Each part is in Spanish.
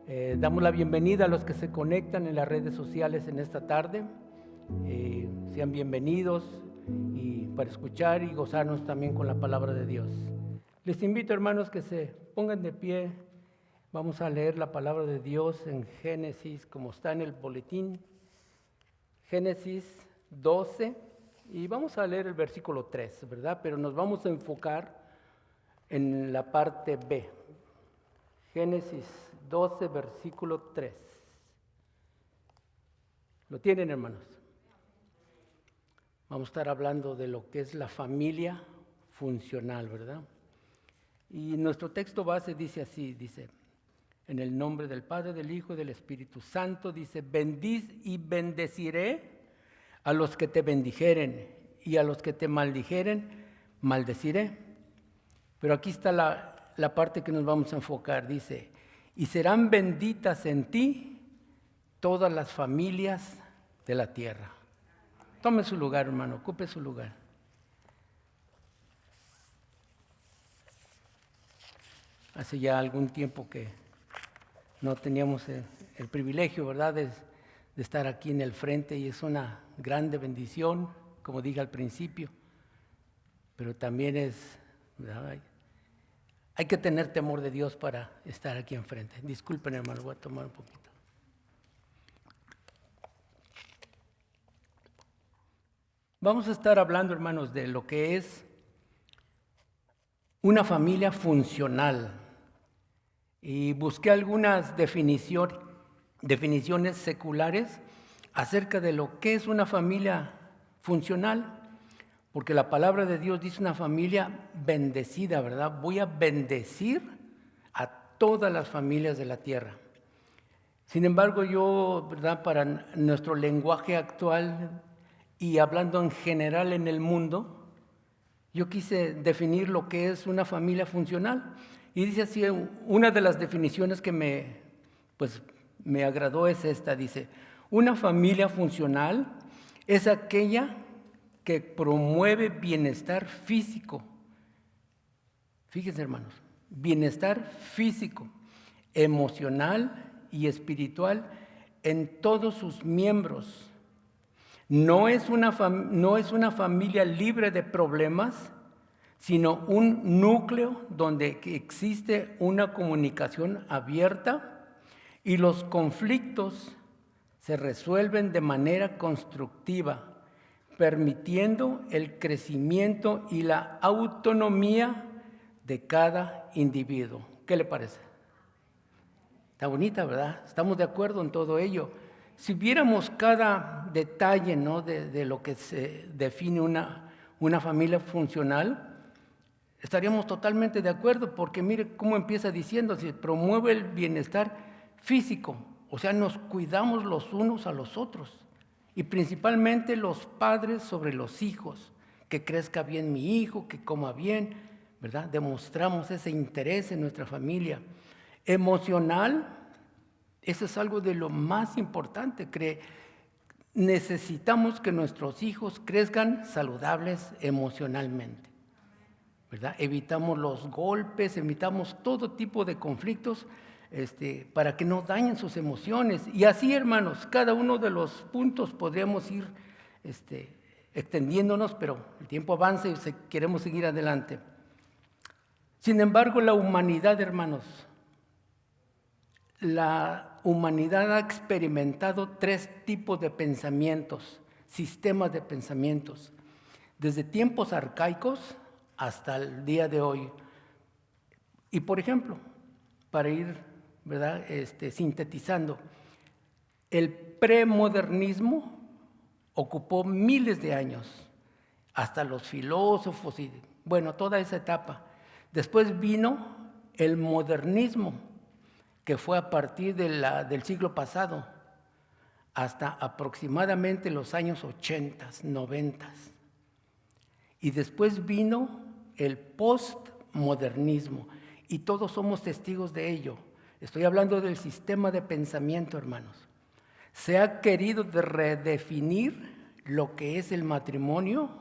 Damos la bienvenida a los que se conectan en las redes sociales en esta tarde. Sean bienvenidos y para escuchar y gozarnos también con la palabra de Dios. Les invito, hermanos, que se pongan de pie. Vamos a leer la palabra de Dios en Génesis, como está en el boletín. Génesis 12, y vamos a leer el versículo 3, ¿verdad? Pero nos vamos a enfocar en la parte B. Génesis 12, versículo 3. ¿Lo tienen, hermanos? Vamos a estar hablando de lo que es la familia funcional, ¿verdad? Y nuestro texto base dice así, dice, en el nombre del Padre, del Hijo y del Espíritu Santo, dice, bendiz y bendeciré a los que te bendijeren y a los que te maldijeren, maldeciré. Pero aquí está la parte que nos vamos a enfocar, dice, y serán benditas en ti todas las familias de la tierra. Tome su lugar, hermano, ocupe su lugar. Hace ya algún tiempo que no teníamos el privilegio, ¿verdad?, de estar aquí en el frente, y es una grande bendición, como dije al principio, pero también es, ¿verdad?, hay que tener temor de Dios para estar aquí enfrente. Disculpen, hermano, voy a tomar un poquito. Vamos a estar hablando, hermanos, de lo que es una familia funcional. Y busqué algunas definiciones seculares acerca de lo que es una familia funcional. Porque la palabra de Dios dice una familia bendecida, ¿verdad? Voy a bendecir a todas las familias de la tierra. Sin embargo, yo, ¿verdad?, para nuestro lenguaje actual y hablando en general en el mundo, yo quise definir lo que es una familia funcional. Y dice así, una de las definiciones que me agradó es esta, dice, una familia funcional es aquella que promueve bienestar físico. Fíjense, hermanos, bienestar físico, emocional y espiritual en todos sus miembros. No es una familia libre de problemas, sino un núcleo donde existe una comunicación abierta y los conflictos se resuelven de manera constructiva, permitiendo el crecimiento y la autonomía de cada individuo. ¿Qué le parece? Está bonita, ¿verdad? Estamos de acuerdo en todo ello. Si viéramos cada detalle, ¿no?, de lo que se define una familia funcional, estaríamos totalmente de acuerdo, porque mire cómo empieza diciendo, se promueve el bienestar físico, o sea, nos cuidamos los unos a los otros. Y principalmente los padres sobre los hijos, que crezca bien mi hijo, que coma bien, ¿verdad? Demostramos ese interés en nuestra familia. Emocional, eso es algo de lo más importante. Necesitamos que nuestros hijos crezcan saludables emocionalmente, ¿verdad? Evitamos los golpes, evitamos todo tipo de conflictos, para que no dañen sus emociones. Y así, hermanos, cada uno de los puntos podríamos ir extendiéndonos, pero el tiempo avanza y queremos seguir adelante. Sin embargo, la humanidad, hermanos, la humanidad ha experimentado 3 tipos de pensamientos, sistemas de pensamientos, desde tiempos arcaicos hasta el día de hoy. Y por ejemplo, para ir, ¿verdad?, sintetizando, el premodernismo ocupó miles de años, hasta los filósofos y, bueno, toda esa etapa. Después vino el modernismo, que fue a partir del siglo pasado, hasta aproximadamente los años 80, 90. Y después vino el postmodernismo, y todos somos testigos de ello. Estoy hablando del sistema de pensamiento, hermanos. Se ha querido redefinir lo que es el matrimonio,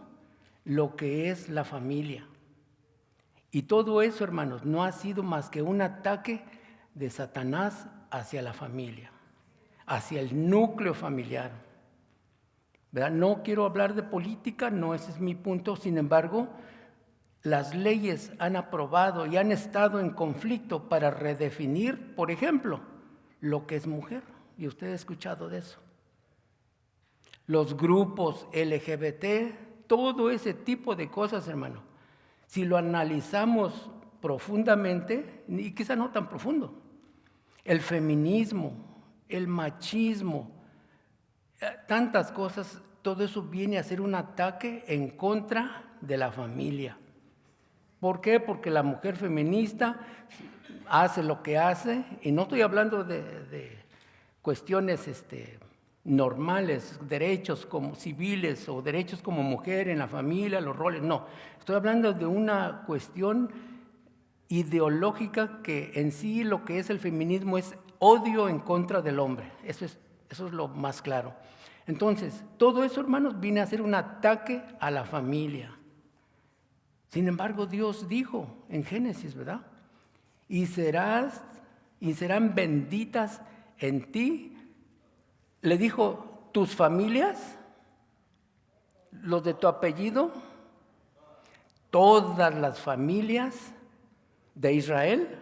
lo que es la familia. Y todo eso, hermanos, no ha sido más que un ataque de Satanás hacia la familia, hacia el núcleo familiar. ¿Verdad? No quiero hablar de política, no ese es mi punto, sin embargo, las leyes han aprobado y han estado en conflicto para redefinir, por ejemplo, lo que es mujer, y usted ha escuchado de eso. Los grupos LGBT, todo ese tipo de cosas, hermano, si lo analizamos profundamente, y quizá no tan profundo, el feminismo, el machismo, tantas cosas, todo eso viene a ser un ataque en contra de la familia. ¿Por qué? Porque la mujer feminista hace lo que hace, y no estoy hablando de cuestiones normales, derechos como civiles o derechos como mujer en la familia, los roles, no. Estoy hablando de una cuestión ideológica que en sí lo que es el feminismo es odio en contra del hombre. Eso es lo más claro. Entonces, todo eso, hermanos, viene a ser un ataque a la familia. Sin embargo, Dios dijo en Génesis, ¿verdad? Y serán benditas en ti. Le dijo, tus familias, los de tu apellido, todas las familias de Israel,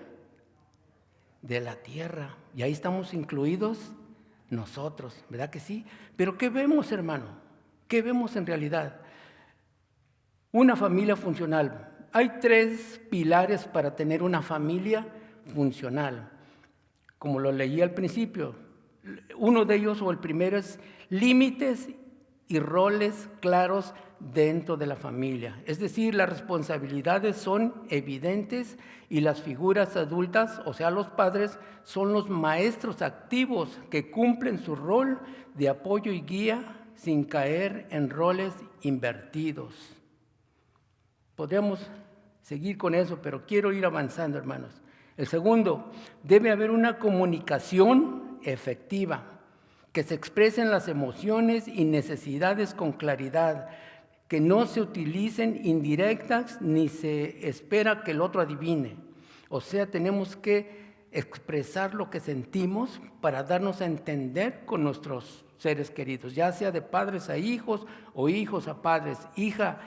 de la tierra. Y ahí estamos incluidos nosotros, ¿verdad que sí? Pero ¿qué vemos, hermano? ¿Qué vemos en realidad? Una familia funcional. Hay 3 pilares para tener una familia funcional. Como lo leí al principio, uno de ellos o el primero es límites y roles claros dentro de la familia. Es decir, las responsabilidades son evidentes y las figuras adultas, o sea, los padres, son los maestros activos que cumplen su rol de apoyo y guía sin caer en roles invertidos. Podríamos seguir con eso, pero quiero ir avanzando, hermanos. El segundo, debe haber una comunicación efectiva, que se expresen las emociones y necesidades con claridad, que no se utilicen indirectas ni se espera que el otro adivine. O sea, tenemos que expresar lo que sentimos para darnos a entender con nuestros seres queridos, ya sea de padres a hijos o hijos a padres. Hija,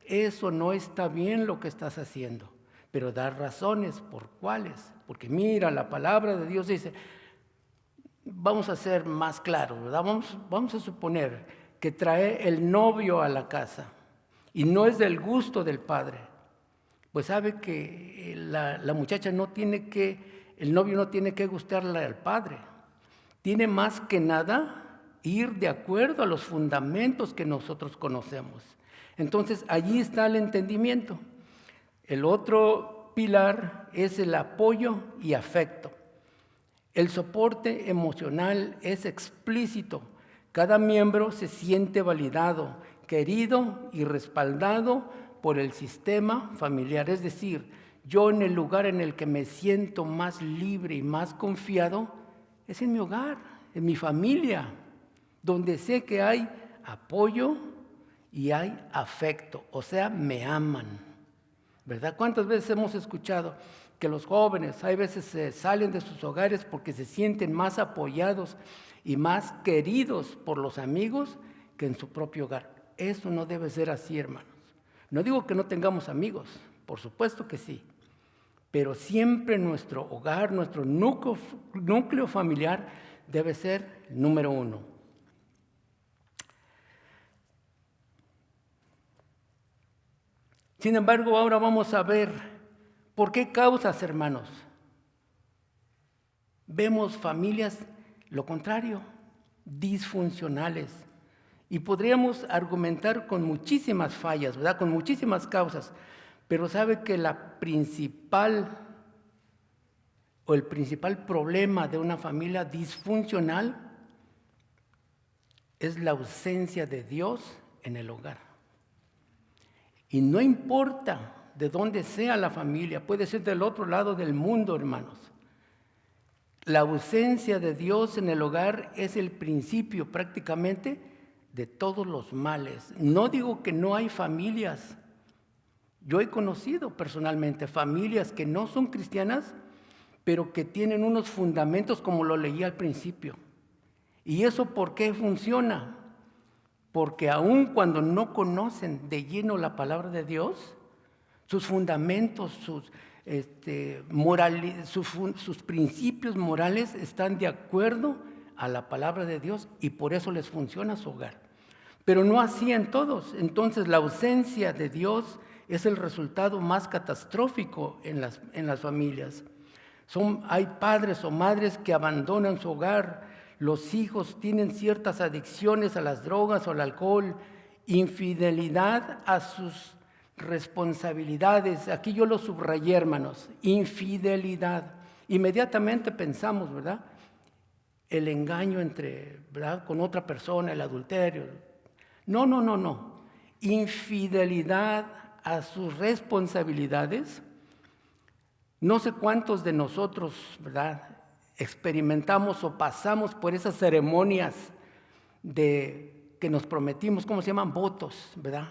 eso no está bien lo que estás haciendo, pero dar razones por cuáles. Porque mira, la palabra de Dios dice, vamos a ser más claros, ¿verdad? Vamos a suponer que trae el novio a la casa y no es del gusto del padre. Pues sabe que la muchacha el novio no tiene que gustarle al padre. Tiene más que nada ir de acuerdo a los fundamentos que nosotros conocemos. Entonces, allí está el entendimiento. El otro pilar es el apoyo y afecto. El soporte emocional es explícito. Cada miembro se siente validado, querido y respaldado por el sistema familiar. Es decir, yo en el lugar en el que me siento más libre y más confiado es en mi hogar, en mi familia, donde sé que hay apoyo y hay afecto, o sea, me aman, ¿verdad? ¿Cuántas veces hemos escuchado que los jóvenes hay veces se salen de sus hogares porque se sienten más apoyados y más queridos por los amigos que en su propio hogar? Eso no debe ser así, hermanos. No digo que no tengamos amigos, por supuesto que sí, pero siempre nuestro hogar, nuestro núcleo familiar debe ser el número 1. Sin embargo, ahora vamos a ver por qué causas, hermanos. Vemos familias, lo contrario, disfuncionales. Y podríamos argumentar con muchísimas fallas, ¿verdad? Con muchísimas causas. Pero sabe que el principal problema de una familia disfuncional es la ausencia de Dios en el hogar. Y no importa de dónde sea la familia, puede ser del otro lado del mundo, hermanos. La ausencia de Dios en el hogar es el principio prácticamente de todos los males. No digo que no hay familias. Yo he conocido personalmente familias que no son cristianas, pero que tienen unos fundamentos como lo leí al principio. ¿Y eso por qué funciona? Porque aun cuando no conocen de lleno la palabra de Dios, sus fundamentos, sus principios morales están de acuerdo a la palabra de Dios y por eso les funciona su hogar. Pero no así en todos. Entonces la ausencia de Dios es el resultado más catastrófico en las familias. Hay padres o madres que abandonan su hogar, los hijos tienen ciertas adicciones a las drogas o al alcohol, infidelidad a sus responsabilidades. Aquí yo lo subrayé, hermanos, infidelidad. Inmediatamente pensamos, ¿verdad? El engaño ¿verdad? Con otra persona, el adulterio. No. Infidelidad a sus responsabilidades. No sé cuántos de nosotros, ¿verdad?, experimentamos o pasamos por esas ceremonias que nos prometimos, ¿cómo se llaman? Votos, ¿verdad?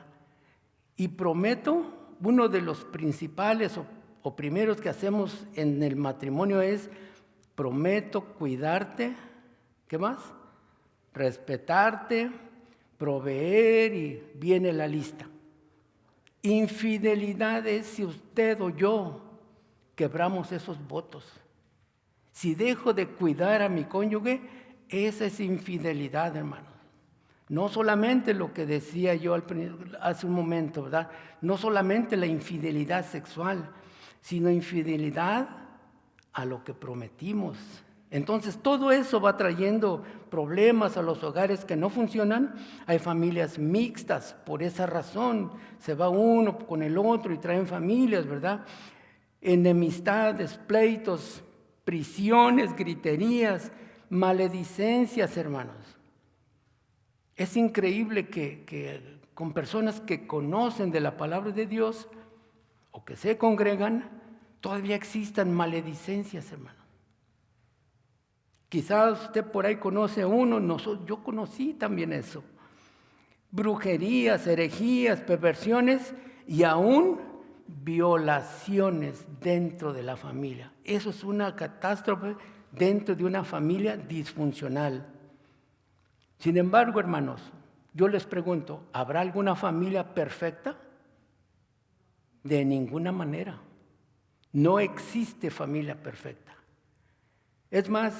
Y prometo, uno de los principales o primeros que hacemos en el matrimonio es, prometo cuidarte, ¿qué más? Respetarte, proveer y viene la lista. Infidelidad es si usted o yo quebramos esos votos. Si dejo de cuidar a mi cónyuge, esa es infidelidad, hermanos. No solamente lo que decía yo hace un momento, ¿verdad? No solamente la infidelidad sexual, sino infidelidad a lo que prometimos. Entonces todo eso va trayendo problemas a los hogares que no funcionan. Hay familias mixtas, por esa razón se va uno con el otro y traen familias, ¿verdad? Enemistades, pleitos, prisiones, griterías, maledicencias, hermanos. Es increíble que con personas que conocen de la palabra de Dios o que se congregan, todavía existan maledicencias, hermanos. Quizás usted por ahí conoce a uno, yo conocí también eso. Brujerías, herejías, perversiones y aún violaciones dentro de la familia. Eso es una catástrofe dentro de una familia disfuncional. Sin embargo, hermanos, yo les pregunto, ¿habrá alguna familia perfecta? De ninguna manera. No existe familia perfecta. Es más,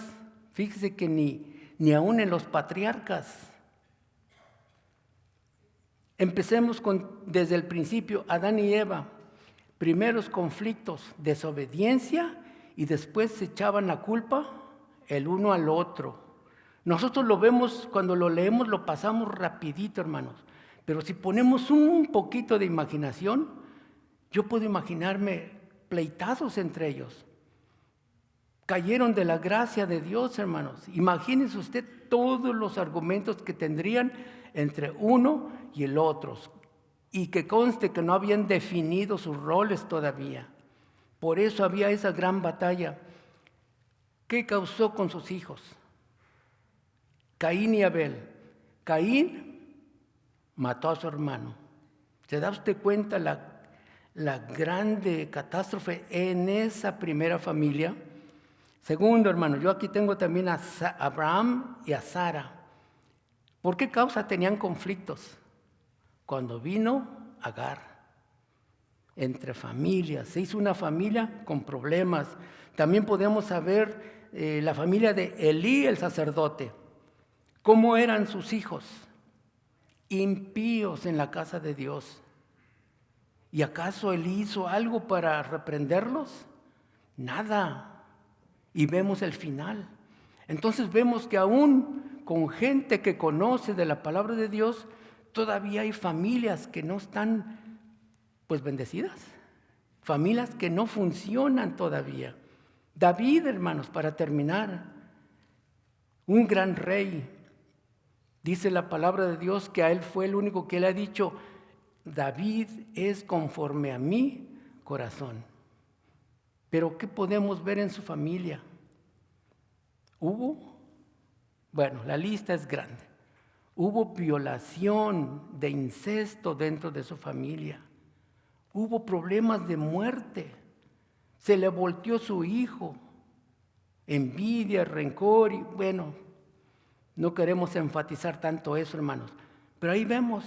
fíjese que ni aún en los patriarcas. Empecemos desde el principio, Adán y Eva. Primeros conflictos, desobediencia y después se echaban la culpa el uno al otro. Nosotros lo vemos, cuando lo leemos lo pasamos rapidito, hermanos. Pero si ponemos un poquito de imaginación, yo puedo imaginarme pleitazos entre ellos. Cayeron de la gracia de Dios, hermanos. Imagínense usted todos los argumentos que tendrían entre uno y el otro. Y que conste que no habían definido sus roles todavía. Por eso había esa gran batalla. ¿Qué causó con sus hijos? Caín y Abel. Caín mató a su hermano. ¿Se da usted cuenta la grande catástrofe en esa primera familia? Segundo, hermano, yo aquí tengo también a Abraham y a Sara. ¿Por qué causa tenían conflictos? Cuando vino Agar, entre familias, se hizo una familia con problemas. También podemos saber la familia de Elí, el sacerdote. ¿Cómo eran sus hijos? Impíos en la casa de Dios. ¿Y acaso Elí hizo algo para reprenderlos? Nada. Y vemos el final. Entonces vemos que aún con gente que conoce de la palabra de Dios, todavía hay familias que no están pues bendecidas. Familias que no funcionan todavía. David, hermanos, para terminar, un gran rey. Dice la palabra de Dios que a él fue el único que le ha dicho, David es conforme a mi corazón. Pero ¿qué podemos ver en su familia? Bueno, la lista es grande. Hubo violación de incesto dentro de su familia. Hubo problemas de muerte. Se le volteó su hijo. envidia, rencor, y bueno, no queremos enfatizar tanto eso, hermanos. Pero ahí vemos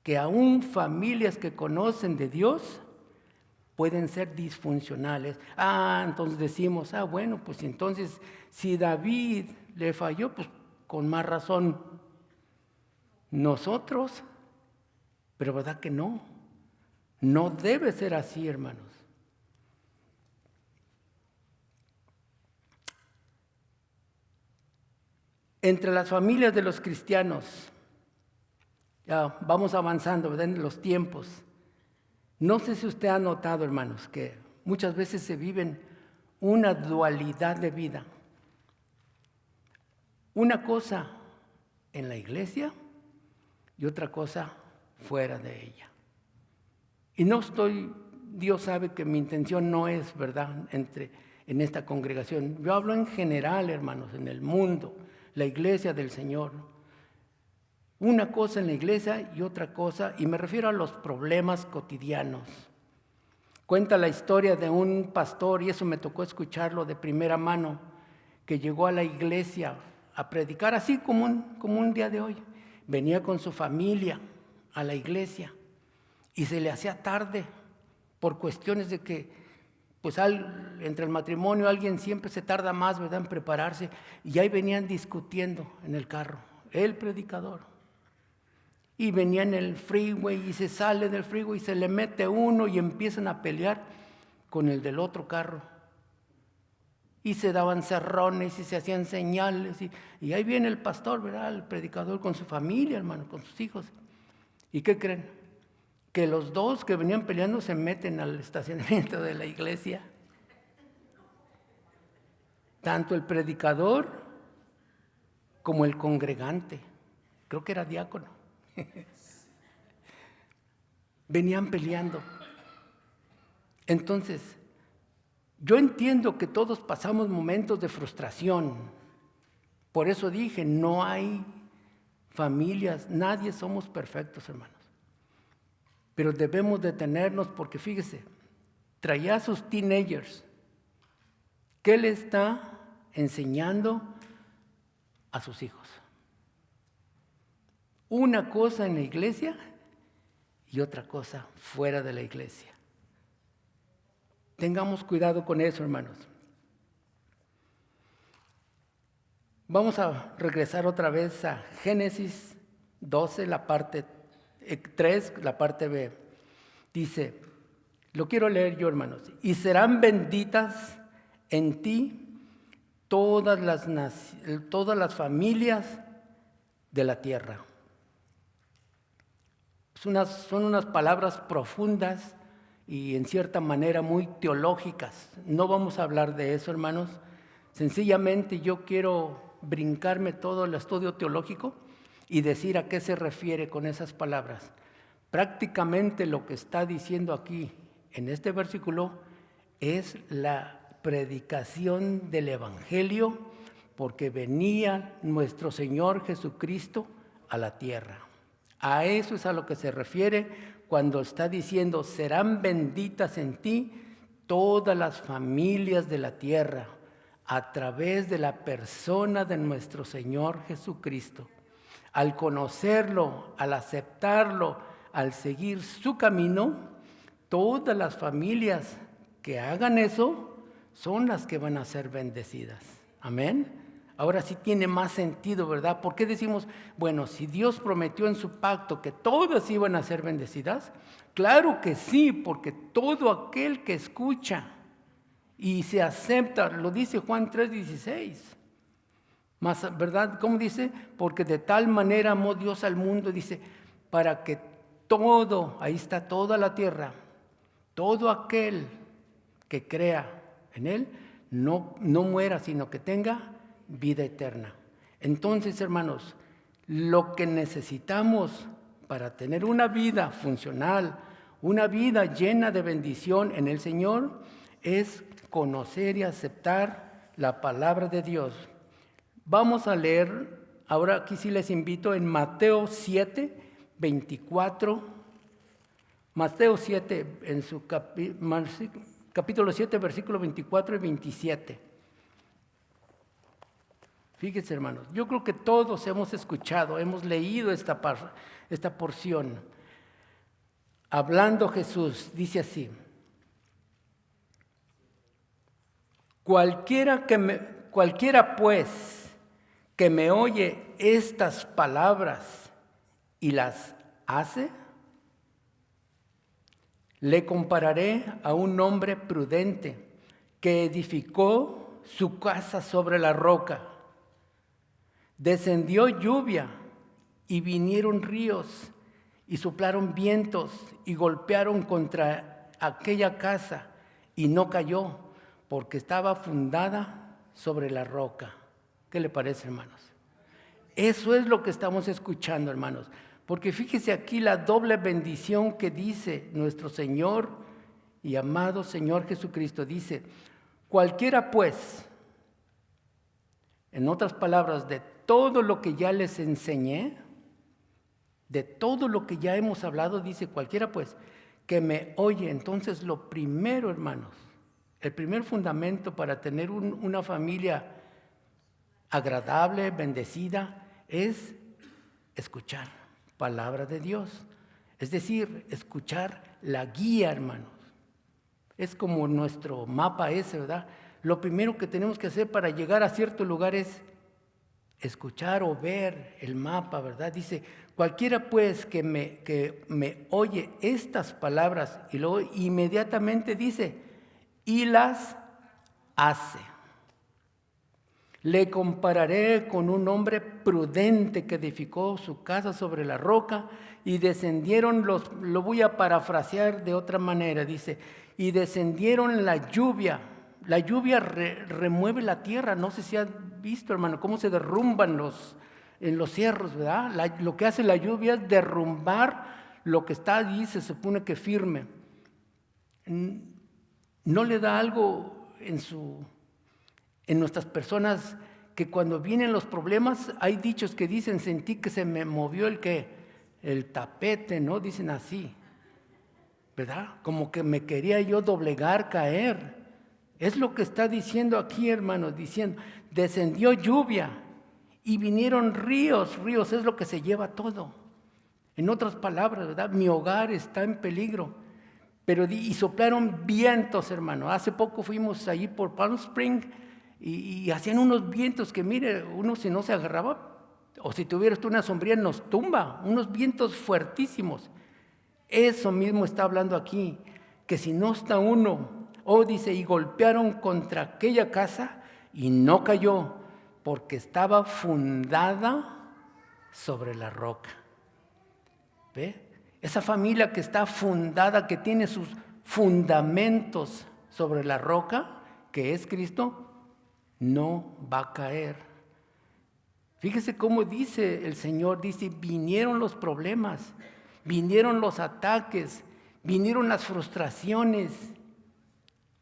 que aún familias que conocen de Dios pueden ser disfuncionales. Entonces decimos, bueno, pues entonces si David le falló, pues con más razón nosotros. Pero ¿verdad que no? No debe ser así, hermanos. Entre las familias de los cristianos, ya vamos avanzando, ¿verdad?, en los tiempos. No sé si usted ha notado, hermanos, que muchas veces se viven una dualidad de vida. Una cosa en la iglesia y otra cosa fuera de ella. Y Dios sabe que mi intención no es, ¿verdad?, en esta congregación. Yo hablo en general, hermanos, en el mundo, la iglesia del Señor. Una cosa en la iglesia y otra cosa, y me refiero a los problemas cotidianos. Cuenta la historia de un pastor, y eso me tocó escucharlo de primera mano, que llegó a la iglesia a predicar así como un día de hoy. Venía con su familia a la iglesia y se le hacía tarde por cuestiones de que pues entre el matrimonio alguien siempre se tarda más, ¿verdad?, en prepararse, y ahí venían discutiendo en el carro, el predicador. Y venía en el freeway y se sale del freeway y se le mete uno y empiezan a pelear con el del otro carro. Y se daban cerrones y se hacían señales. Y ahí viene el pastor, ¿verdad?, el predicador con su familia, hermano, con sus hijos. ¿Y qué creen? Que los dos que venían peleando se meten al estacionamiento de la iglesia. Tanto el predicador como el congregante. Creo que era diácono. Venían peleando. Entonces, yo entiendo que todos pasamos momentos de frustración. Por eso dije, no hay familias, nadie somos perfectos, hermanos. Pero debemos detenernos porque fíjese, traía a sus teenagers. ¿Qué le está enseñando a sus hijos? Una cosa en la iglesia y otra cosa fuera de la iglesia. Tengamos cuidado con eso, hermanos. Vamos a regresar otra vez a Génesis 12, la parte 3, la parte B. Dice, lo quiero leer yo, hermanos. Y serán benditas en ti todas las familias de la tierra. Son unas palabras profundas y en cierta manera muy teológicas. No vamos a hablar de eso, hermanos. Sencillamente yo quiero brincarme todo el estudio teológico y decir a qué se refiere con esas palabras. Prácticamente lo que está diciendo aquí en este versículo es la predicación del Evangelio, porque venía nuestro Señor Jesucristo a la tierra. A eso es a lo que se refiere cuando está diciendo, serán benditas en ti todas las familias de la tierra, a través de la persona de nuestro Señor Jesucristo. Al conocerlo, al aceptarlo, al seguir su camino, todas las familias que hagan eso son las que van a ser bendecidas. Amén. Ahora sí tiene más sentido, ¿verdad? ¿Por qué decimos, bueno, si Dios prometió en su pacto que todas iban a ser bendecidas? Claro que sí, porque todo aquel que escucha y se acepta, lo dice Juan 3:16. Más, ¿verdad? ¿Cómo dice? Porque de tal manera amó Dios al mundo, dice, para que todo, ahí está toda la tierra, todo aquel que crea en Él, no muera, sino que tenga vida eterna. Entonces, hermanos, lo que necesitamos para tener una vida funcional, una vida llena de bendición en el Señor, es conocer y aceptar la palabra de Dios. Vamos a leer, ahora aquí sí les invito, en Mateo 7, 24, Mateo 7, en su capítulo 7, versículos 24 y 27. Fíjense, hermanos, yo creo que todos hemos escuchado, hemos leído esta porción. Hablando Jesús, dice así: cualquiera pues que me oye estas palabras y las hace, le compararé a un hombre prudente que edificó su casa sobre la roca. Descendió lluvia y vinieron ríos y soplaron vientos y golpearon contra aquella casa y no cayó porque estaba fundada sobre la roca. ¿Qué le parece, hermanos? Eso es lo que estamos escuchando, hermanos. Porque fíjese aquí la doble bendición que dice nuestro Señor y amado Señor Jesucristo. Dice, cualquiera pues, en otras palabras, de todo lo que ya les enseñé, de todo lo que ya hemos hablado, dice cualquiera pues que me oye. Entonces lo primero, hermanos, el primer fundamento para tener una familia agradable, bendecida, es escuchar palabra de Dios. Es decir, escuchar la guía, hermanos. Es como nuestro mapa ese, ¿verdad? Lo primero que tenemos que hacer para llegar a cierto lugar es escuchar o ver el mapa, ¿verdad? Dice, cualquiera pues que me oye estas palabras, y luego inmediatamente dice, y las hace. Le compararé con un hombre prudente que edificó su casa sobre la roca y descendieron lo voy a parafrasear de otra manera, dice, y descendieron la lluvia. La lluvia remueve la tierra. No sé si has visto, hermano, cómo se derrumban en los cerros, ¿verdad? Lo que hace la lluvia es derrumbar lo que está allí, se supone que firme. ¿No le da algo en nuestras personas que cuando vienen los problemas, hay dichos que dicen, sentí que se me movió el tapete, ¿no? Dicen así, ¿verdad? Como que me quería yo doblegar, caer. Es lo que está diciendo aquí, hermanos, diciendo, descendió lluvia y vinieron ríos es lo que se lleva todo. En otras palabras, ¿verdad? Mi hogar está en peligro. Y soplaron vientos, hermano. Hace poco fuimos allí por Palm Springs y hacían unos vientos que, mire, uno si no se agarraba, o si tuvieras tú una sombrilla nos tumba, unos vientos fuertísimos. Eso mismo está hablando aquí, que si no está uno, dice, y golpearon contra aquella casa y no cayó, porque estaba fundada sobre la roca. ¿Ve? Esa familia que está fundada, que tiene sus fundamentos sobre la roca, que es Cristo, no va a caer. Fíjese cómo dice el Señor, dice, vinieron los problemas, vinieron los ataques, vinieron las frustraciones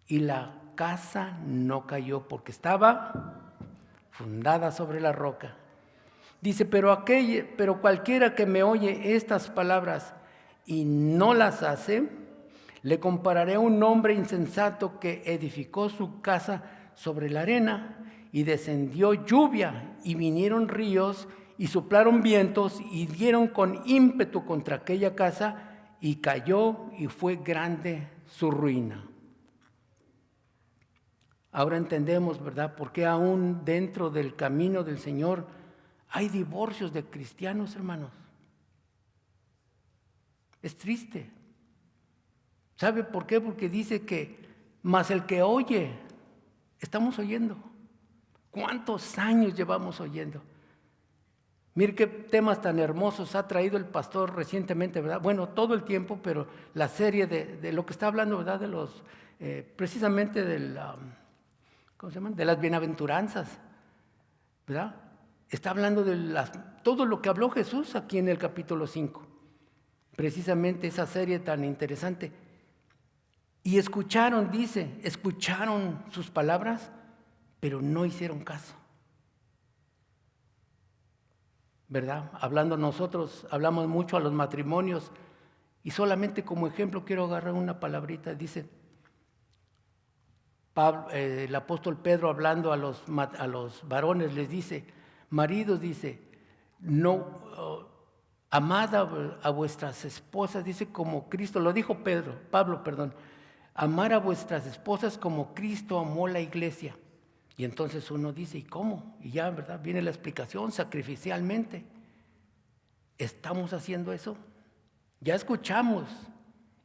y la casa no cayó porque estaba fundada sobre la roca. Dice, pero cualquiera que me oye estas palabras y no las hace, le compararé a un hombre insensato que edificó su casa sobre la arena y descendió lluvia y vinieron ríos y soplaron vientos y dieron con ímpetu contra aquella casa y cayó y fue grande su ruina. Ahora entendemos, ¿verdad?, por qué aún dentro del camino del Señor hay divorcios de cristianos, hermanos. Es triste. ¿Sabe por qué? Porque dice que más el que oye, estamos oyendo. ¿Cuántos años llevamos oyendo? Mire qué temas tan hermosos ha traído el pastor recientemente, ¿verdad? Bueno, todo el tiempo, pero la serie de lo que está hablando, ¿verdad? De los, precisamente ¿cómo se llaman? De las bienaventuranzas, ¿verdad? Está hablando de todo lo que habló Jesús aquí en el capítulo 5. Precisamente esa serie tan interesante. Y escucharon, dice, escucharon sus palabras, pero no hicieron caso. ¿Verdad? Hablando nosotros, hablamos mucho a los matrimonios y solamente como ejemplo quiero agarrar una palabrita. Dice, el apóstol Pedro hablando a los varones les dice, maridos, dice, no, amad a vuestras esposas, dice como Cristo, lo dijo Pablo, amar a vuestras esposas como Cristo amó la iglesia. Y entonces uno dice, ¿y cómo? Y ya, ¿verdad? Viene la explicación, sacrificialmente. ¿Estamos haciendo eso? ¿Ya escuchamos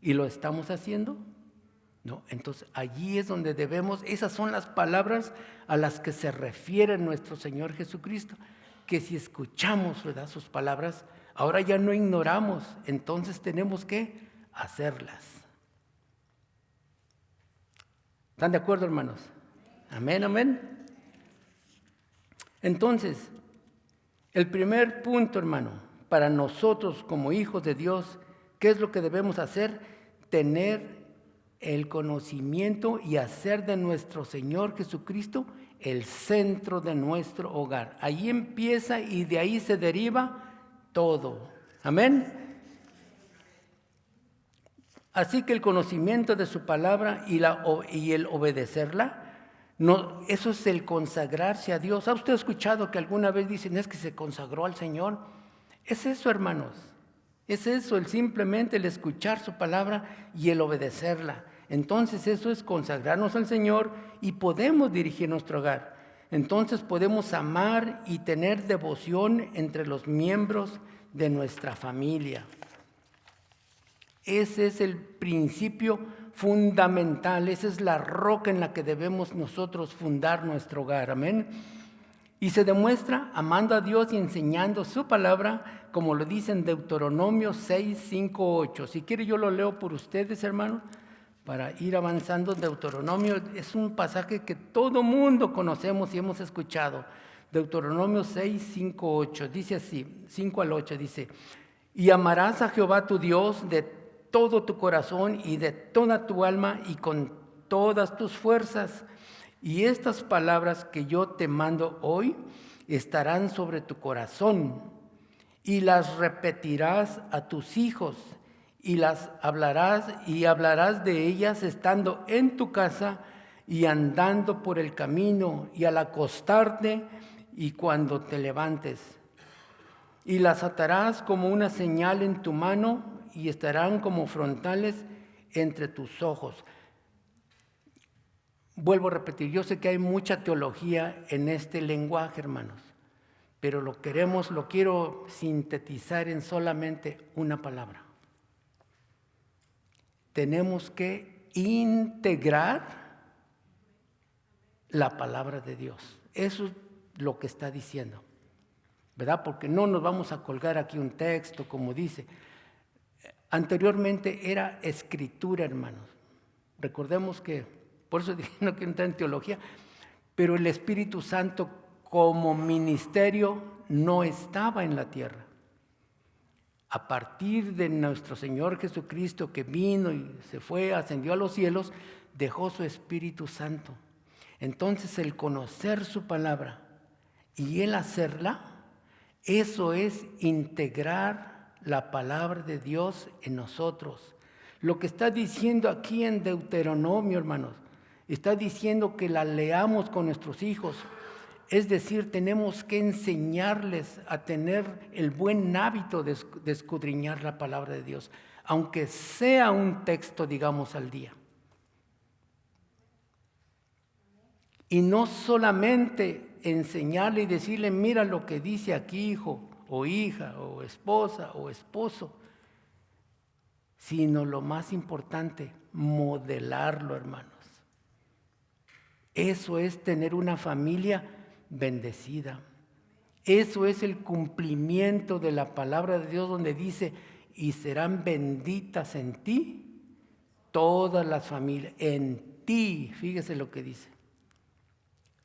y lo estamos haciendo? No, entonces allí es donde debemos, esas son las palabras a las que se refiere nuestro Señor Jesucristo, que si escuchamos, ¿verdad?, sus palabras, ahora ya no ignoramos, entonces tenemos que hacerlas. ¿Están de acuerdo, hermanos? Amén, amén. Entonces, el primer punto, hermano, para nosotros como hijos de Dios, ¿qué es lo que debemos hacer? Tener el conocimiento y hacer de nuestro Señor Jesucristo el centro de nuestro hogar. Ahí empieza y de ahí se deriva todo. Amén. Así que el conocimiento de su palabra y el obedecerla, no, eso es el consagrarse a Dios. ¿Ha usted escuchado que alguna vez dicen es que se consagró al Señor? Es eso, hermanos. Es eso, simplemente el escuchar su palabra y el obedecerla. Entonces eso es consagrarnos al Señor y podemos dirigir nuestro hogar. Entonces podemos amar y tener devoción entre los miembros de nuestra familia. Ese es el principio fundamental, esa es la roca en la que debemos nosotros fundar nuestro hogar. Amén. Y se demuestra amando a Dios y enseñando su palabra, como lo dice en Deuteronomio 6, 5, 8. Si quiere yo lo leo por ustedes, hermanos, para ir avanzando. Deuteronomio es un pasaje que todo mundo conocemos y hemos escuchado. Deuteronomio 6, 5, 8. Dice así, 5 al 8, dice, y amarás a Jehová tu Dios de todo tu corazón y de toda tu alma y con todas tus fuerzas. Y estas palabras que yo te mando hoy estarán sobre tu corazón y las repetirás a tus hijos y las hablarás de ellas estando en tu casa y andando por el camino y al acostarte y cuando te levantes. Y las atarás como una señal en tu mano y estarán como frontales entre tus ojos. Vuelvo a repetir, yo sé que hay mucha teología en este lenguaje, hermanos, pero lo quiero sintetizar en solamente una palabra. Tenemos que integrar la palabra de Dios. Eso es lo que está diciendo, ¿verdad? Porque no nos vamos a colgar aquí un texto, como dice. Anteriormente era escritura, hermanos. Recordemos que, por eso dije, no quiero entrar en teología, pero el Espíritu Santo como ministerio no estaba en la tierra. A partir de nuestro Señor Jesucristo, que vino y se fue, ascendió a los cielos, dejó su Espíritu Santo. Entonces el conocer su palabra y el hacerla, eso es integrar la palabra de Dios en nosotros. Lo que está diciendo aquí en Deuteronomio, hermanos, está diciendo que la leamos con nuestros hijos. Es decir, tenemos que enseñarles a tener el buen hábito de escudriñar la palabra de Dios, aunque sea un texto, digamos, al día. Y no solamente enseñarle y decirle, mira lo que dice aquí, hijo, o hija, o esposa, o esposo, sino lo más importante, modelarlo, hermanos. Eso es tener una familia bendecida. Eso es el cumplimiento de la palabra de Dios, donde dice, y serán benditas en ti todas las familias, en ti, fíjese lo que dice.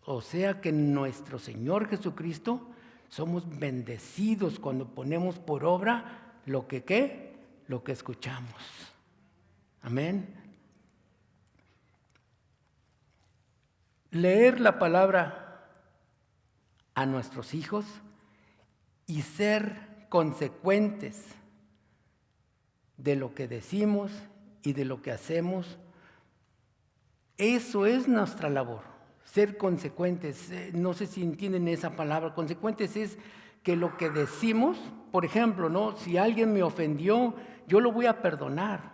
O sea que en nuestro Señor Jesucristo somos bendecidos cuando ponemos por obra lo que escuchamos. Amén. Leer la palabra a nuestros hijos y ser consecuentes de lo que decimos y de lo que hacemos Eso es nuestra labor, ser consecuentes. No sé si entienden esa palabra. Consecuentes es que lo que decimos, por ejemplo, ¿no? Si alguien me ofendió, yo lo voy a perdonar,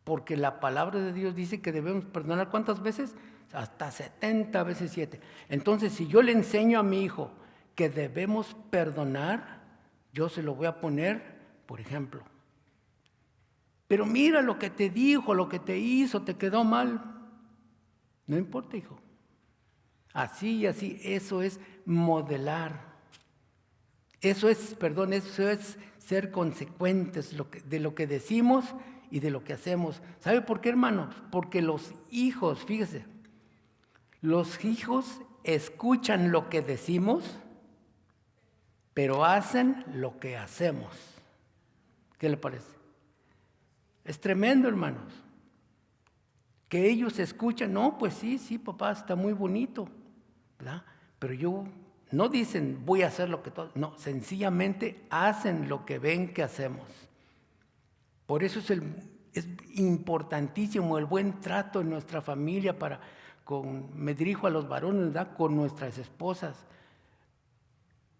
porque la palabra de Dios dice que debemos perdonar ¿cuántas veces? Hasta 70 veces 7. Entonces, si yo le enseño a mi hijo que debemos perdonar, yo se lo voy a poner, por ejemplo. Pero mira lo que te dijo, lo que te hizo, te quedó mal. No importa, hijo. Así y así, eso es modelar. Eso es ser consecuentes de lo que decimos y de lo que hacemos. ¿Sabe por qué, hermanos? Porque los hijos, fíjese, los hijos escuchan lo que decimos, pero hacen lo que hacemos. ¿Qué le parece? Es tremendo, hermanos. Que ellos escuchan, no, pues sí, papá, está muy bonito, ¿verdad? Pero no dicen, voy a hacer lo que todo, no, sencillamente hacen lo que ven que hacemos. Por eso es importantísimo el buen trato en nuestra familia me dirijo a los varones, ¿verdad? Con nuestras esposas.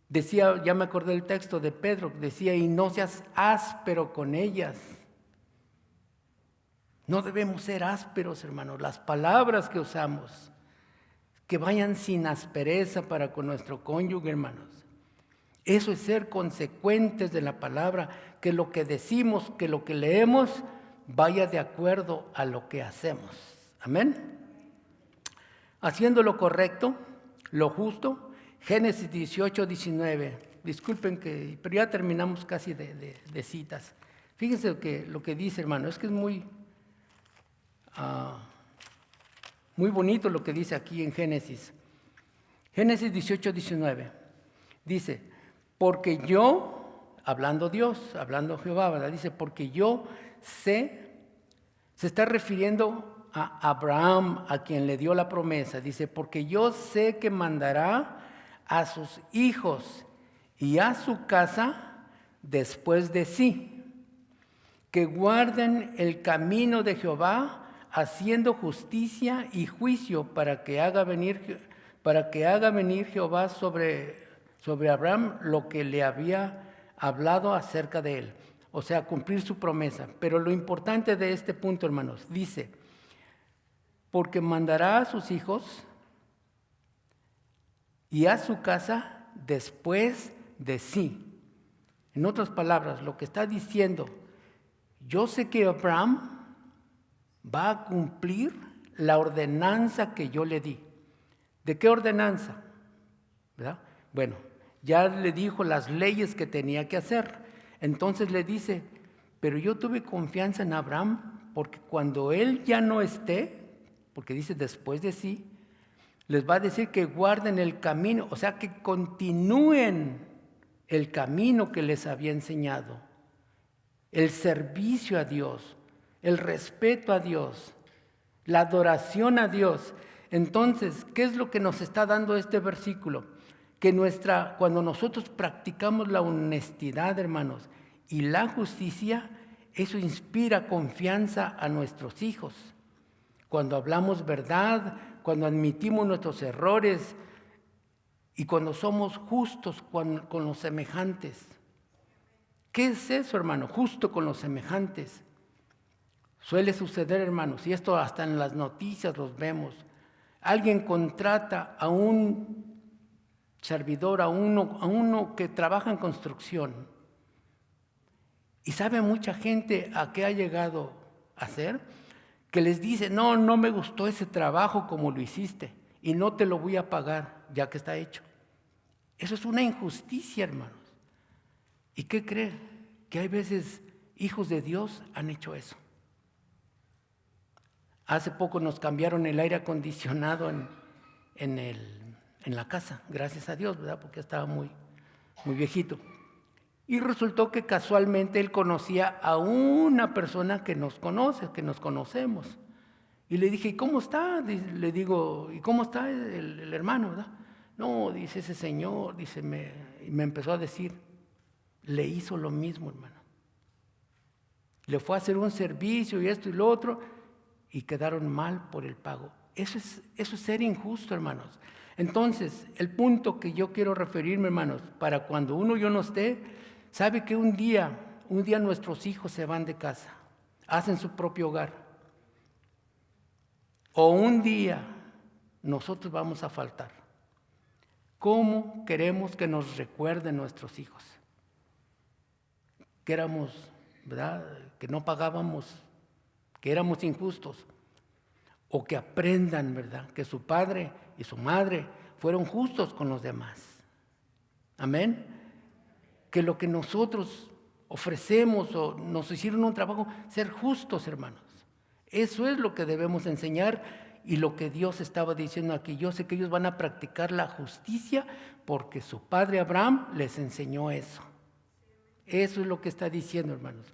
Decía, ya me acordé del texto de Pedro, decía, y no seas áspero con ellas. No debemos ser ásperos, hermanos. Las palabras que usamos, que vayan sin aspereza para con nuestro cónyuge, hermanos. Eso es ser consecuentes de la palabra, que lo que decimos, que lo que leemos, vaya de acuerdo a lo que hacemos. Amén. Haciendo lo correcto, lo justo. Génesis 18, 19. Disculpen pero ya terminamos casi de citas. Fíjense lo que dice, hermano. Es que es muy bonito lo que dice aquí en Génesis. Génesis 18, 19. Dice, porque yo, hablando Dios, hablando Jehová, ¿verdad? Dice, porque yo sé, se está refiriendo a Abraham, a quien le dio la promesa. Dice, porque yo sé que mandará a sus hijos y a su casa después de sí, que guarden el camino de Jehová, haciendo justicia y juicio para que haga venir Jehová sobre Abraham lo que le había hablado acerca de él. O sea, cumplir su promesa. Pero lo importante de este punto, hermanos, dice, porque mandará a sus hijos y a su casa después de sí. En otras palabras, lo que está diciendo, yo sé que Abraham va a cumplir la ordenanza que yo le di. ¿De qué ordenanza? ¿Verdad? Bueno, ya le dijo las leyes que tenía que hacer. Entonces le dice, pero yo tuve confianza en Abraham, porque cuando él ya no esté, porque dice después de sí, les va a decir que guarden el camino, o sea, que continúen el camino que les había enseñado, el servicio a Dios, el respeto a Dios, la adoración a Dios. Entonces, ¿qué es lo que nos está dando este versículo? Que cuando nosotros practicamos la honestidad, hermanos, y la justicia, eso inspira confianza a nuestros hijos. Cuando hablamos verdad, cuando admitimos nuestros errores y cuando somos justos con los semejantes. ¿Qué es eso, hermano? Justo con los semejantes. Suele suceder, hermanos, y esto hasta en las noticias los vemos. Alguien contrata a un servidor, a uno que trabaja en construcción. Y sabe mucha gente a qué ha llegado a hacer, que les dice, no me gustó ese trabajo como lo hiciste y no te lo voy a pagar ya que está hecho. Eso es una injusticia, hermanos. ¿Y qué cree? Que hay veces hijos de Dios han hecho eso. Hace poco nos cambiaron el aire acondicionado en la casa, gracias a Dios, ¿verdad? Porque estaba muy, muy viejito. Y resultó que casualmente él conocía a una persona que nos conoce, que nos conocemos. Y le dije, ¿y cómo está? Le digo, ¿y cómo está el hermano, verdad? No, dice ese señor, y me empezó a decir, le hizo lo mismo, hermano. Le fue a hacer un servicio y esto y lo otro, y quedaron mal por el pago. Eso es ser injusto, hermanos. Entonces, el punto que yo quiero referirme, hermanos, para cuando uno y yo no esté, sabe que un día nuestros hijos se van de casa, hacen su propio hogar. O un día nosotros vamos a faltar. ¿Cómo queremos que nos recuerden nuestros hijos? Que éramos, ¿verdad?, que no pagábamos, que éramos injustos. O que aprendan, ¿verdad?, que su padre y su madre fueron justos con los demás. Amén. Que lo que nosotros ofrecemos o nos hicieron un trabajo, ser justos, hermanos. Eso es lo que debemos enseñar y lo que Dios estaba diciendo aquí. Yo sé que ellos van a practicar la justicia porque su padre Abraham les enseñó eso. Eso es lo que está diciendo, hermanos.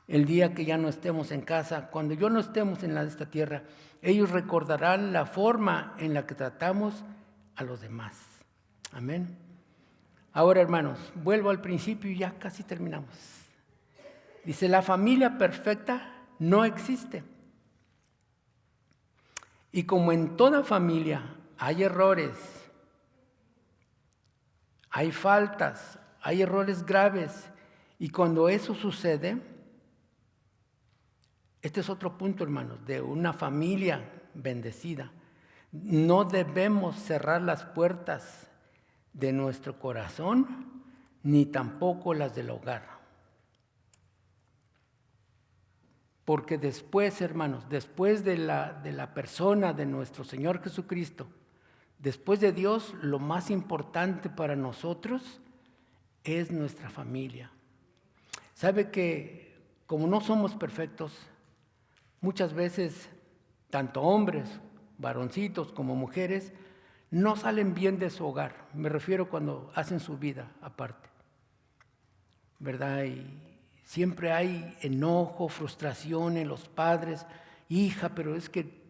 El día que ya no estemos en casa, cuando yo no estemos en esta tierra, ellos recordarán la forma en la que tratamos a los demás. Amén. Ahora, hermanos, vuelvo al principio y ya casi terminamos. Dice, la familia perfecta no existe. Y como en toda familia hay errores, hay faltas, hay errores graves, y cuando eso sucede, este es otro punto, hermanos, de una familia bendecida. No debemos cerrar las puertas de nuestro corazón, ni tampoco las del hogar. Porque después, hermanos, después de la persona de nuestro Señor Jesucristo, después de Dios, lo más importante para nosotros es nuestra familia. ¿Sabe que como no somos perfectos, muchas veces, tanto hombres, varoncitos como mujeres, no salen bien de su hogar? Me refiero cuando hacen su vida aparte, ¿verdad? Y siempre hay enojo, frustración en los padres. Hija, pero es que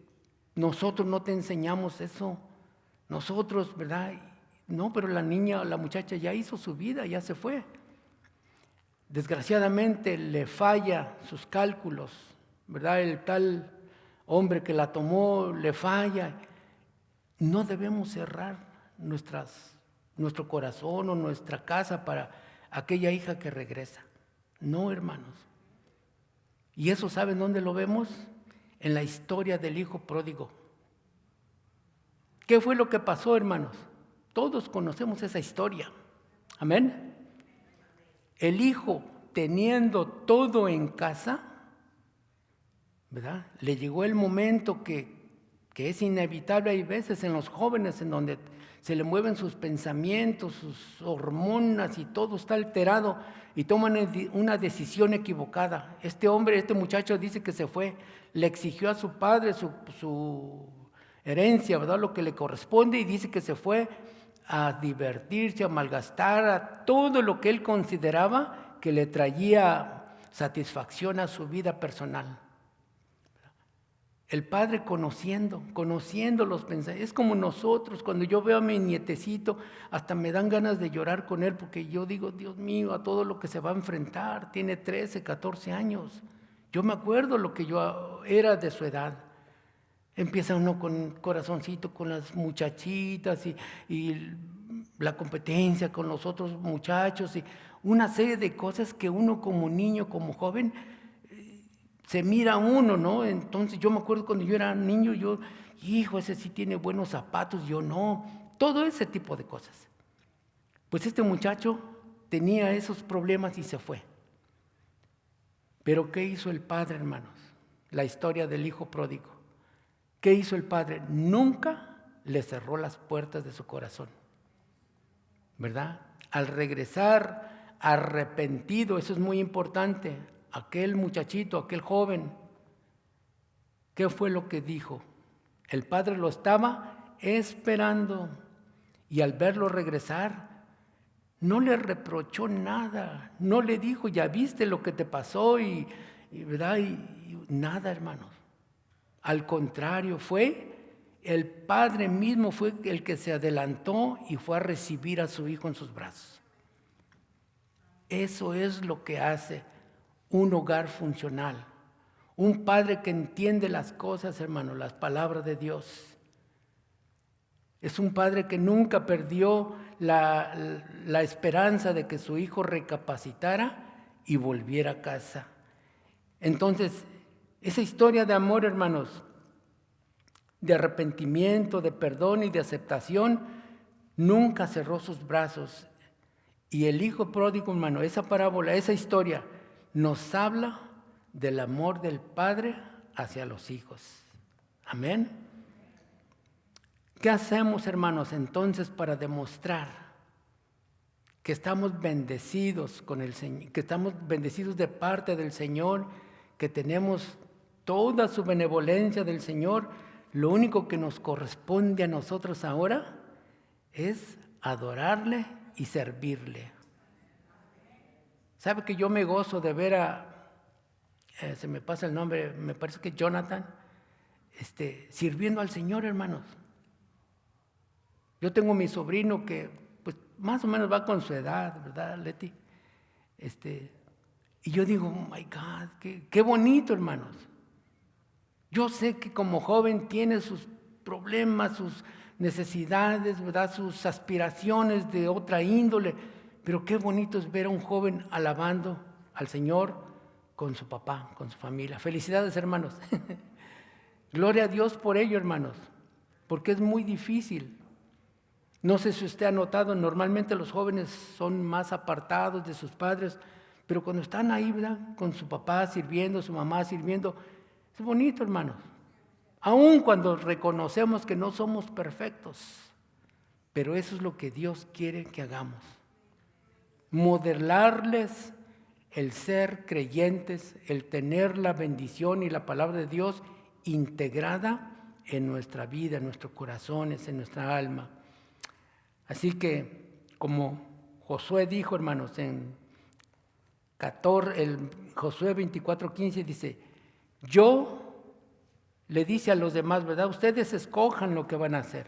nosotros no te enseñamos eso. Nosotros, ¿verdad? No, pero la niña o la muchacha ya hizo su vida, ya se fue. Desgraciadamente le falla sus cálculos, ¿verdad? El tal hombre que la tomó le falla. No debemos cerrar nuestro corazón o nuestra casa para aquella hija que regresa. No, hermanos. Y eso, ¿saben dónde lo vemos? En la historia del hijo pródigo. ¿Qué fue lo que pasó, hermanos? Todos conocemos esa historia. Amén. El hijo, teniendo todo en casa, ¿verdad?, le llegó el momento que es inevitable. Hay veces en los jóvenes en donde se le mueven sus pensamientos, sus hormonas y todo está alterado y toman una decisión equivocada. Este muchacho dice que se fue, le exigió a su padre su herencia, ¿verdad?, lo que le corresponde, y dice que se fue a divertirse, a malgastar, a todo lo que él consideraba que le traía satisfacción a su vida personal. El padre conociendo los pensamientos. Es como nosotros, cuando yo veo a mi nietecito, hasta me dan ganas de llorar con él, porque yo digo, Dios mío, a todo lo que se va a enfrentar. Tiene 13, 14 años. Yo me acuerdo lo que yo era de su edad. Empieza uno con corazoncito, con las muchachitas y la competencia con los otros muchachos y una serie de cosas que uno como niño, como joven, se mira uno, ¿no? Entonces yo me acuerdo cuando yo era niño, hijo, ese sí tiene buenos zapatos, yo no. Todo ese tipo de cosas. Pues este muchacho tenía esos problemas y se fue. Pero ¿qué hizo el padre, hermanos? La historia del hijo pródigo. ¿Qué hizo el padre? Nunca le cerró las puertas de su corazón, ¿verdad? Al regresar arrepentido, eso es muy importante, aquel muchachito, aquel joven, ¿qué fue lo que dijo? El padre lo estaba esperando y al verlo regresar, no le reprochó nada, no le dijo, ya viste lo que te pasó ¿verdad? Y nada, hermanos. Al contrario, el padre mismo fue el que se adelantó y fue a recibir a su hijo en sus brazos. Eso es lo que hace un hogar funcional, Un padre que entiende las cosas, hermano, las palabras de Dios. Es un padre que nunca perdió la esperanza de que su hijo recapacitara y volviera a casa. Entonces, esa historia de amor, hermanos, de arrepentimiento, de perdón y de aceptación, nunca cerró sus brazos. Y el hijo pródigo, hermano, esa parábola, esa historia, nos habla del amor del padre hacia los hijos. Amén. ¿Qué hacemos, hermanos, entonces para demostrar que estamos bendecidos con el Señor, que estamos bendecidos de parte del Señor, que tenemos toda su benevolencia del Señor? Lo único que nos corresponde a nosotros ahora es adorarle y servirle. ¿Sabe que yo me gozo de ver se me pasa el nombre, me parece que Jonathan, sirviendo al Señor, hermanos? Yo tengo mi sobrino que pues más o menos va con su edad, ¿verdad, Leti? Y yo digo, oh my God, qué bonito, hermanos. Yo sé que como joven tiene sus problemas, sus necesidades, ¿verdad? Sus aspiraciones de otra índole, pero qué bonito es ver a un joven alabando al Señor con su papá, con su familia. Felicidades, hermanos. Gloria a Dios por ello, hermanos, porque es muy difícil. No sé si usted ha notado, normalmente los jóvenes son más apartados de sus padres, pero cuando están ahí, ¿verdad?, con su papá sirviendo, su mamá sirviendo, es bonito, hermanos. Aun cuando reconocemos que no somos perfectos, pero eso es lo que Dios quiere que hagamos. Modelarles el ser creyentes, el tener la bendición y la palabra de Dios integrada en nuestra vida, en nuestros corazones, en nuestra alma. Así que, como Josué dijo, hermanos, en Josué 24:15 dice, le dice a los demás, ¿verdad? Ustedes escojan lo que van a hacer,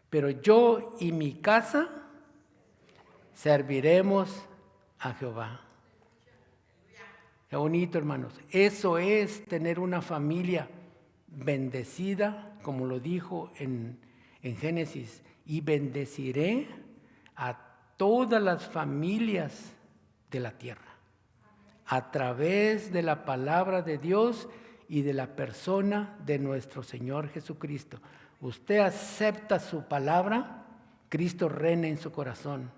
pero yo y mi casa serviremos a Jehová. Qué bonito, hermanos. Eso es tener una familia bendecida, como lo dijo en Génesis. Y bendeciré a todas las familias de la tierra, a través de la palabra de Dios y de la persona de nuestro Señor Jesucristo. Usted acepta su palabra, Cristo reina en su corazón.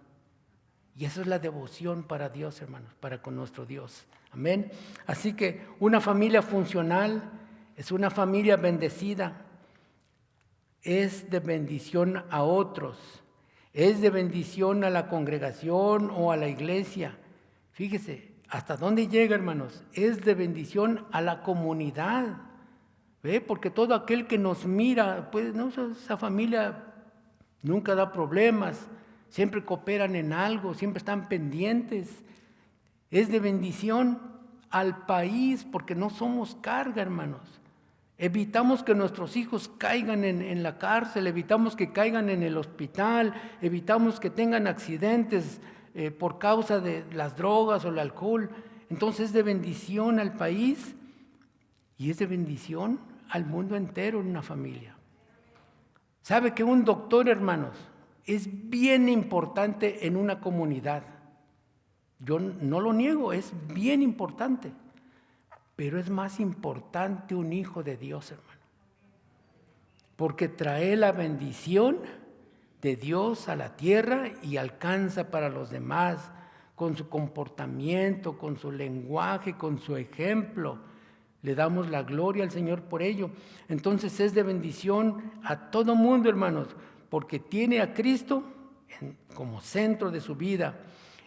Y eso es la devoción para Dios, hermanos, para con nuestro Dios. Amén. Así que una familia funcional es una familia bendecida. Es de bendición a otros, es de bendición a la congregación o a la iglesia. Fíjese, ¿hasta dónde llega, hermanos? Es de bendición a la comunidad. ¿Ve? Porque todo aquel que nos mira, pues no, esa familia nunca da problemas, siempre cooperan en algo, siempre están pendientes. Es de bendición al país porque no somos carga, hermanos. Evitamos que nuestros hijos caigan en la cárcel, evitamos que caigan en el hospital, evitamos que tengan accidentes por causa de las drogas o el alcohol. Entonces es de bendición al país y es de bendición al mundo entero en una familia. ¿Sabe que un doctor, hermanos, es bien importante en una comunidad? Yo no lo niego, es bien importante. Pero es más importante un hijo de Dios, hermano. Porque trae la bendición de Dios a la tierra y alcanza para los demás con su comportamiento, con su lenguaje, con su ejemplo. Le damos la gloria al Señor por ello. Entonces es de bendición a todo mundo, hermanos, porque tiene a Cristo como centro de su vida.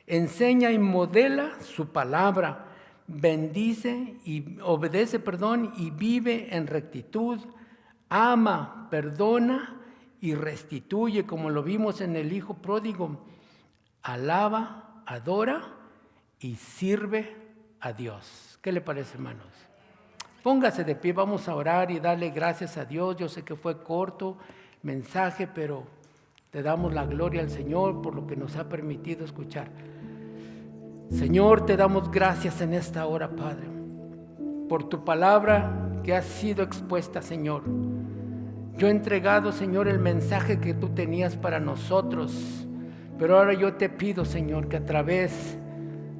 Enseña y modela su palabra. Bendice y obedece, y vive en rectitud, ama, perdona y restituye, como lo vimos en el hijo pródigo. Alaba, adora y sirve a Dios. ¿Qué le parece, hermanos? Póngase de pie, vamos a orar y darle gracias a Dios. Yo sé que fue corto mensaje, pero te damos la gloria al Señor por lo que nos ha permitido escuchar. Señor, te damos gracias en esta hora, Padre. por tu palabra que ha sido expuesta, Señor. Yo he entregado, Señor, el mensaje que tú tenías para nosotros, pero ahora yo te pido, Señor, que a través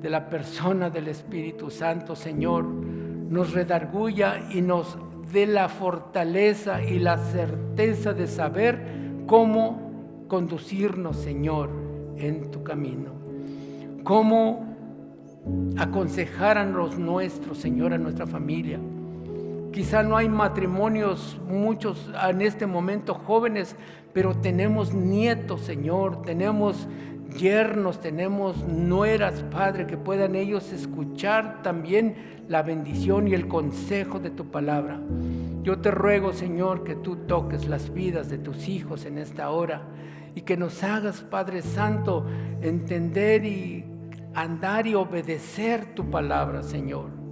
de la persona del Espíritu Santo, Señor, nos redarguya y nos dé la fortaleza y la certeza de saber cómo conducirnos, Señor, en tu camino. Cómo aconsejar a los nuestros, Señor, a nuestra familia. Quizá no hay matrimonios, muchos en este momento jóvenes, pero tenemos nietos, Señor, tenemos yernos, tenemos nueras, Padre, que puedan ellos escuchar también la bendición y el consejo de tu palabra. Yo te ruego, Señor, que tú toques las vidas de tus hijos en esta hora y que nos hagas, Padre Santo, entender y andar y obedecer tu palabra, Señor.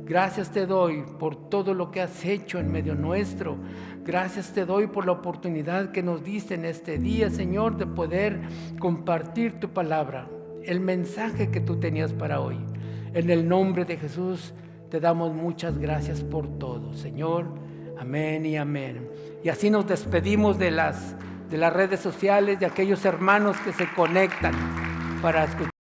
Gracias te doy por todo lo que has hecho en medio nuestro. Gracias te doy por la oportunidad que nos diste en este día, Señor, de poder compartir tu palabra, el mensaje que tú tenías para hoy. En el nombre de Jesús te damos muchas gracias por todo, Señor. Amén y amén. Y así nos despedimos de las redes sociales, de aquellos hermanos que se conectan para escuchar.